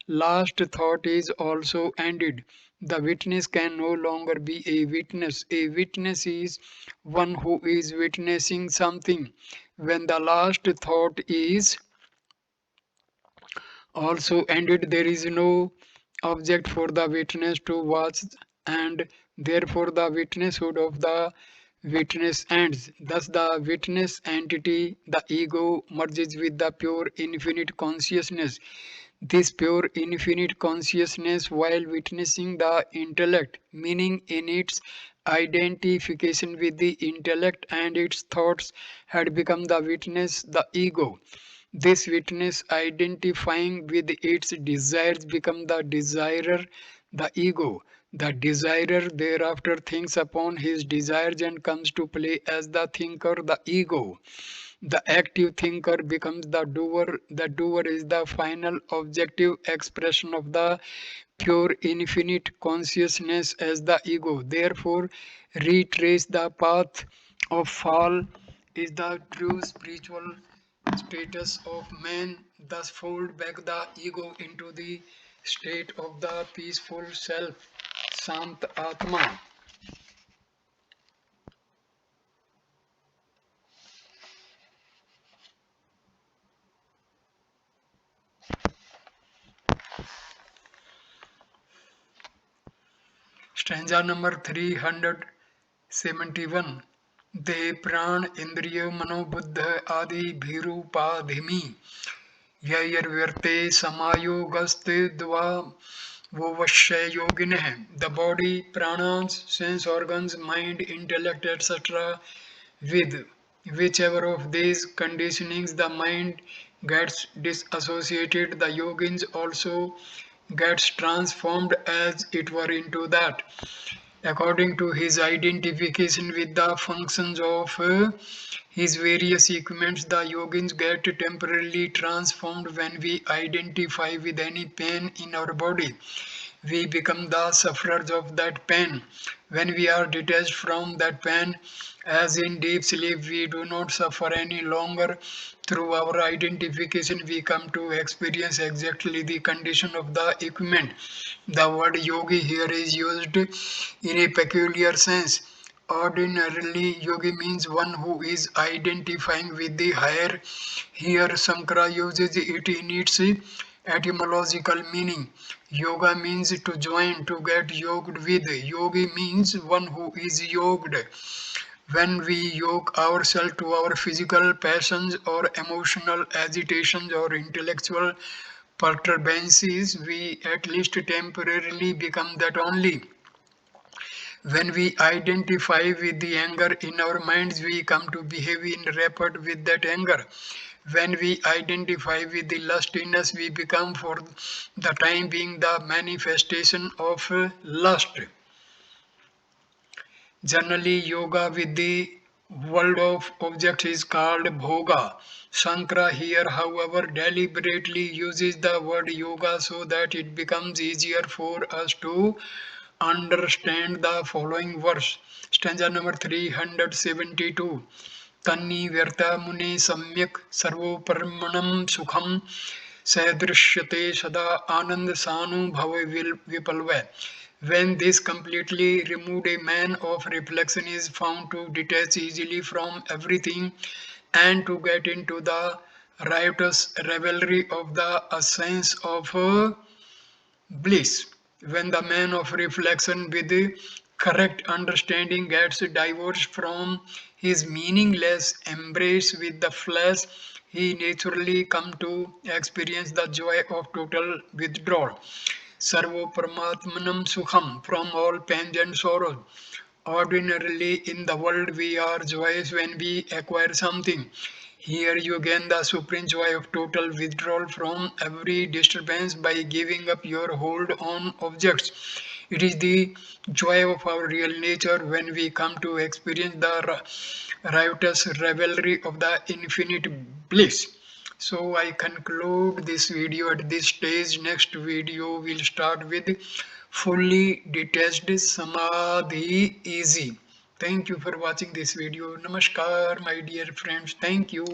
last thought is also ended, the witness can no longer be a witness. A witness is one who is witnessing something. When the last thought is also ended, there is no object for the witness to watch, and therefore the witnesshood of the witness ends. Thus, the witness entity, the ego, merges with the pure infinite consciousness. This pure infinite consciousness, while witnessing the intellect, meaning in its identification with the intellect and its thoughts, had become the witness, the ego. This witness, identifying with its desires, become the desirer, the ego. The desirer thereafter thinks upon his desires and comes to play as the thinker, the ego. The active thinker becomes the doer. The doer is the final objective expression of the pure infinite consciousness as the ego. Therefore, retrace the path of fall is the true spiritual status of man. Thus, fold back the ego into the state of the peaceful self, Sant Atma. Stanza number 371. देह प्राण इंद्रिय मनोबुद्ध आदि भीरूपाधिमी यर्व्यर्ते समायोगस्त द्वा वो वश्य योगिन है. The body, pranas, sense organs, mind, intellect, etc. With whichever of these conditionings the mind gets disassociated, the yogins also gets transformed as it were into that. According to his identification with the functions of his various equipments, the yogins get temporarily transformed. When we identify with any pain in our body, we become the sufferers of that pain. When we are detached from that pain, as in deep sleep, we do not suffer any longer. Through our identification, we come to experience exactly the condition of the equipment. The word yogi here is used in a peculiar sense. Ordinarily, yogi means one who is identifying with the higher. Here, Sankara uses it in its etymological meaning. Yoga means to join, to get yoked with. Yogi means one who is yoked. When we yoke ourselves to our physical passions or emotional agitations or intellectual perturbances, we at least temporarily become that only. When we identify with the anger in our minds, we come to behave in rapport with that anger. When we identify with the lust in us, we become for the time being the manifestation of lust. Generally, yoga with the world of objects is called bhoga. Sankara here, however, deliberately uses the word yoga so that it becomes easier for us to understand the following verse. Stanza number 372. Tanni vyarta mune samyak sarvoparmanam sukham sadrishyate sada anand sanu bhava vipalva. When this completely removed, a man of reflection is found to detach easily from everything and to get into the riotous revelry of the essence of bliss. When the man of reflection with the correct understanding gets divorced from his meaningless embrace with the flesh, he naturally comes to experience the joy of total withdrawal. Sarvo Paramatmanam Sukham, from all pains and sorrows. Ordinarily in the world we are joyous when we acquire something. Here you gain the supreme joy of total withdrawal from every disturbance by giving up your hold on objects. It is the joy of our real nature when we come to experience the riotous revelry of the infinite bliss. So I conclude this video at this stage. Next video will start with fully detached samadhi easy. Thank you for watching this video. Namaskar my dear friends. Thank you.